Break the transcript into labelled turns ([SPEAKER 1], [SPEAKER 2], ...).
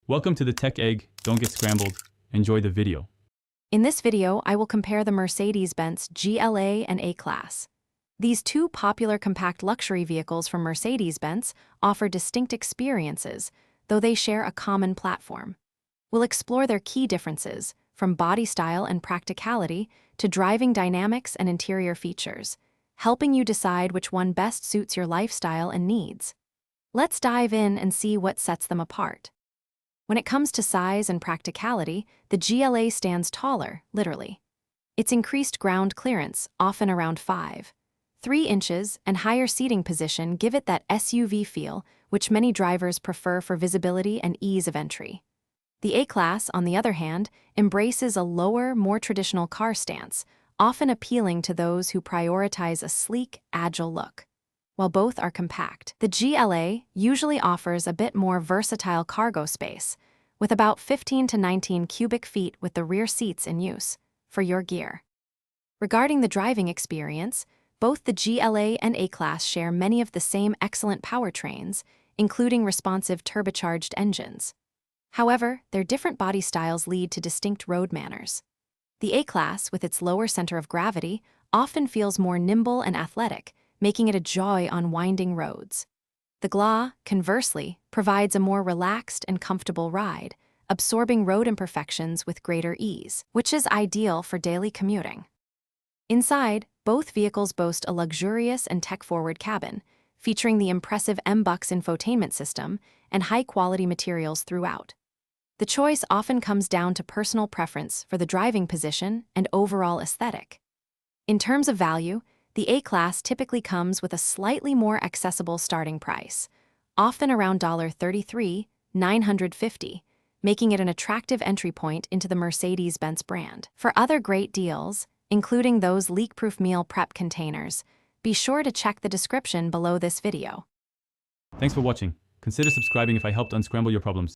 [SPEAKER 1] Welcome to the Tech Egg. Don't get scrambled. Enjoy the video.
[SPEAKER 2] In this video, I will compare the Mercedes-Benz GLA and A-Class. These two popular compact luxury vehicles from Mercedes-Benz offer distinct experiences, though they share a common platform. We'll explore their key differences, from body style and practicality to driving dynamics and interior features, helping you decide which one best suits your lifestyle and needs. Let's dive in and see what sets them apart. When it comes to size and practicality, the GLA stands taller, literally. Its increased ground clearance, often around 5.3 inches, and higher seating position give it that SUV feel, which many drivers prefer for visibility and ease of entry. The A-Class, on the other hand, embraces a lower, more traditional car stance, often appealing to those who prioritize a sleek, agile look. While both are compact, the GLA usually offers a bit more versatile cargo space, with about 15 to 19 cubic feet with the rear seats in use for your gear. Regarding the driving experience, both the GLA and A-Class share many of the same excellent powertrains, including responsive turbocharged engines. However, their different body styles lead to distinct road manners. The A-Class, with its lower center of gravity, often feels more nimble and athletic, making it a joy on winding roads. The Gla, conversely, provides a more relaxed and comfortable ride, absorbing road imperfections with greater ease, which is ideal for daily commuting. Inside, both vehicles boast a luxurious and tech-forward cabin, featuring the impressive M-Bux infotainment system and high-quality materials throughout. The choice often comes down to personal preference for the driving position and overall aesthetic. In terms of value, the A-Class typically comes with a slightly more accessible starting price, often around $33,950, making it an attractive entry point into the Mercedes-Benz brand. For other great deals, including those leak-proof meal prep containers, be sure to check the description below this video.
[SPEAKER 1] Thanks for watching. Consider subscribing if I helped unscramble your problems.